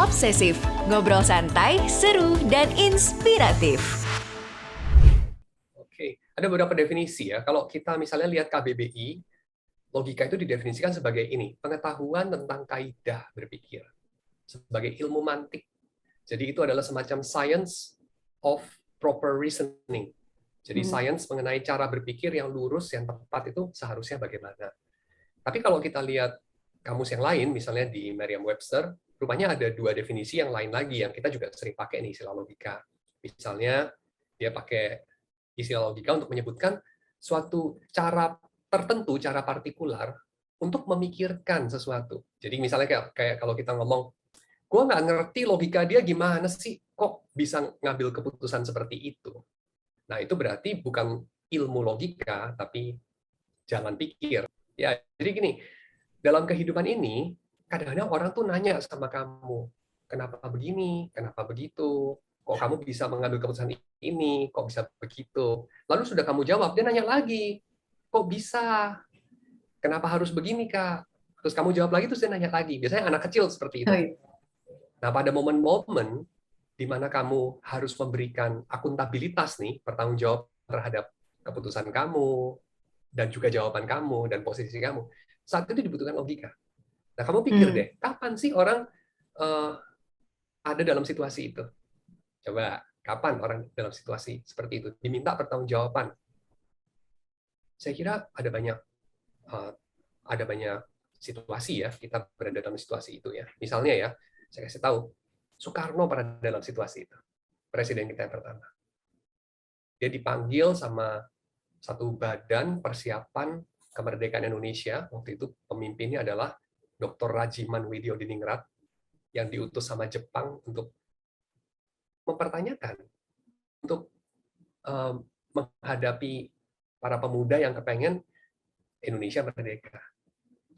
Obsesif, ngobrol santai, seru, dan inspiratif. Oke, ada beberapa definisi ya. Kalau kita misalnya lihat KBBI, logika itu didefinisikan sebagai ini, pengetahuan tentang kaidah berpikir, sebagai ilmu mantik. Jadi itu adalah semacam science of proper reasoning. Jadi science mengenai cara berpikir yang lurus, yang tepat itu seharusnya bagaimana. Tapi kalau kita lihat kamus yang lain, misalnya di Merriam-Webster, rupanya ada dua definisi yang lain lagi yang kita juga sering pakai nih, istilah logika. Misalnya dia pakai istilah logika untuk menyebutkan suatu cara tertentu, cara partikular untuk memikirkan sesuatu. Jadi misalnya kayak kalau kita ngomong, gue nggak ngerti logika dia gimana sih, kok bisa ngambil keputusan seperti itu. Nah itu berarti bukan ilmu logika, tapi jalan pikir. Ya, jadi gini, dalam kehidupan ini, kadang-kadang orang tuh nanya sama kamu, kenapa begini, kenapa begitu, kok kamu bisa mengambil keputusan ini, kok bisa begitu. Lalu sudah kamu jawab, dia nanya lagi, kok bisa, kenapa harus begini, Kak? Terus kamu jawab lagi, terus dia nanya lagi. Biasanya anak kecil seperti itu. Oh, iya. Nah, pada momen-momen di mana kamu harus memberikan akuntabilitas nih, bertanggung jawab terhadap keputusan kamu, dan juga jawaban kamu, dan posisi kamu, saat itu dibutuhkan logika. Nah, kamu pikir deh, kapan sih orang ada dalam situasi itu? Coba, kapan orang dalam situasi seperti itu? Diminta pertanggungjawaban. Saya kira ada banyak situasi ya, kita berada dalam situasi itu ya. Misalnya ya, saya kasih tahu, Soekarno pernah dalam situasi itu. Presiden kita yang pertama. Dia dipanggil sama satu badan persiapan kemerdekaan Indonesia. Waktu itu pemimpinnya adalah Dr. Rajiman Widyodiningrat yang diutus sama Jepang untuk mempertanyakan, untuk menghadapi para pemuda yang kepengen Indonesia merdeka.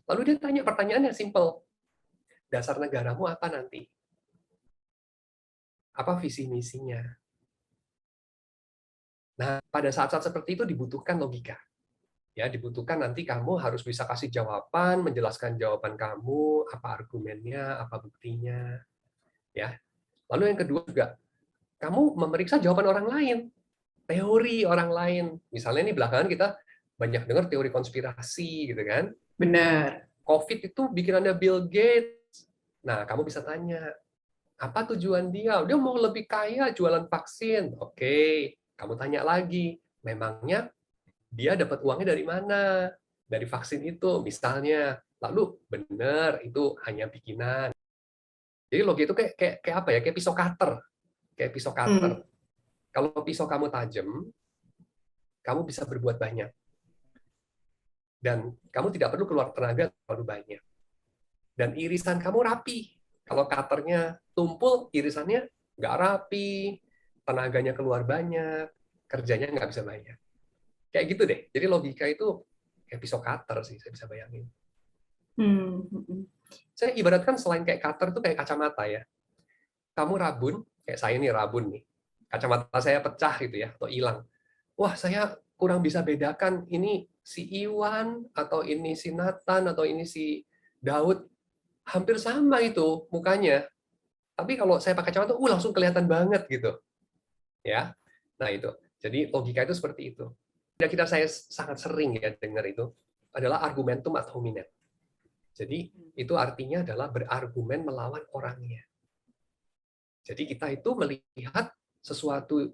Lalu dia tanya pertanyaan yang simple, dasar negaramu apa nanti? Apa visi misinya? Nah, pada saat-saat seperti itu dibutuhkan logika. Ya, dibutuhkan nanti kamu harus bisa kasih jawaban, menjelaskan jawaban kamu, apa argumennya, apa buktinya. Ya. Lalu yang kedua juga, kamu memeriksa jawaban orang lain, teori orang lain. Misalnya ini belakangan kita banyak dengar teori konspirasi gitu kan. Benar. COVID itu bikinannya Bill Gates. Nah, kamu bisa tanya, apa tujuan dia? Dia mau lebih kaya jualan vaksin. Oke, kamu tanya lagi, memangnya dia dapat uangnya dari mana? Dari vaksin itu, misalnya. Lalu, benar, itu hanya bikinan. Jadi logika itu kayak apa ya? Kayak pisau cutter. Kayak pisau cutter. Kalau pisau kamu tajam, kamu bisa berbuat banyak. Dan kamu tidak perlu keluar tenaga terlalu banyak. Dan irisan kamu rapi. Kalau cutternya tumpul, irisannya nggak rapi, tenaganya keluar banyak, kerjanya nggak bisa banyak. Kayak gitu deh. Jadi logika itu kayak pisau cutter sih, saya bisa bayangin. Saya ibaratkan selain kayak cutter itu kayak kacamata ya. Kamu rabun, kayak saya nih rabun nih. Kacamata saya pecah gitu ya, atau hilang. Wah, saya kurang bisa bedakan ini si Iwan, atau ini si Nathan, atau ini si Daud. Hampir sama itu mukanya. Tapi kalau saya pakai kacamata, langsung kelihatan banget gitu. Ya, nah itu. Jadi logika itu seperti itu. Kita saya sangat sering ya dengar itu adalah argumentum ad hominem. Jadi itu artinya adalah berargumen melawan orangnya. Jadi kita itu melihat sesuatu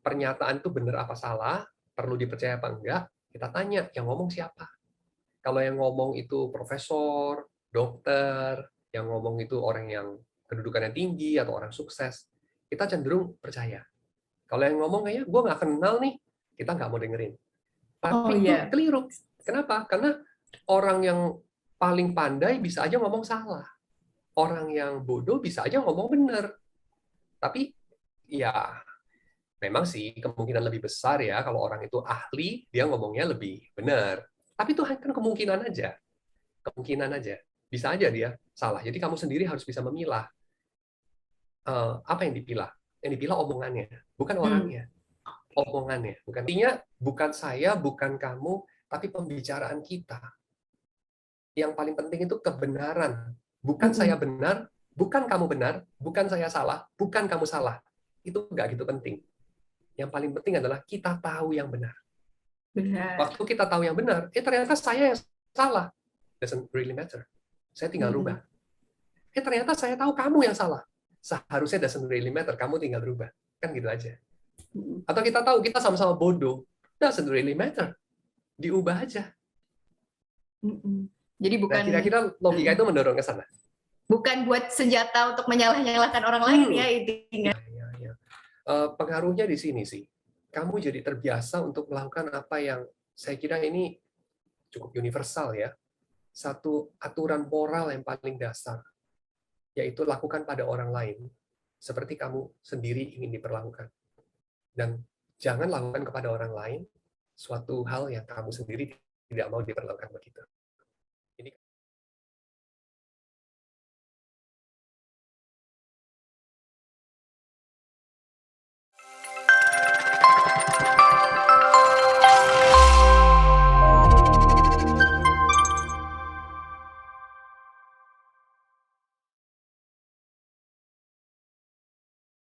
pernyataan itu benar apa salah, perlu dipercaya apa enggak, kita tanya yang ngomong siapa. Kalau yang ngomong itu profesor, dokter, yang ngomong itu orang yang kedudukannya tinggi atau orang sukses, kita cenderung percaya. Kalau yang ngomong kayaknya gue nggak kenal nih, kita nggak mau dengerin. Tapi itu keliru. Kenapa? Karena orang yang paling pandai bisa aja ngomong salah. Orang yang bodoh bisa aja ngomong benar. Tapi ya memang sih kemungkinan lebih besar ya kalau orang itu ahli, dia ngomongnya lebih benar. Tapi itu kan kemungkinan aja. Kemungkinan aja. Bisa aja dia salah. Jadi kamu sendiri harus bisa memilah apa yang dipilah. Yang dipilah omongannya, bukan orangnya. Omongannya. Bukan. Artinya bukan saya, bukan kamu, tapi pembicaraan kita. Yang paling penting itu kebenaran. Bukan saya benar, Bukan kamu benar, bukan saya salah, bukan kamu salah. Itu nggak gitu penting. Yang paling penting adalah kita tahu yang benar. Benar. Waktu kita tahu yang benar, ternyata saya yang salah. Doesn't really matter. Saya tinggal rubah. Ternyata saya tahu kamu yang salah. Seharusnya doesn't really matter, kamu tinggal rubah. Kan gitu aja. Atau kita tahu kita sama-sama bodoh, doesn't really matter. Diubah aja. Jadi bukan, Nah, kira-kira logika itu mendorong ke sana. bukan buat senjata untuk menyalah-nyalahkan orang lain ya intinya. Ya. Pengaruhnya di sini sih. Kamu jadi terbiasa untuk melakukan apa yang saya kira ini cukup universal ya. Satu aturan moral yang paling dasar, yaitu lakukan pada orang lain seperti kamu sendiri ingin diperlakukan. Dan jangan lakukan kepada orang lain suatu hal yang kamu sendiri tidak mau diperlakukan begitu.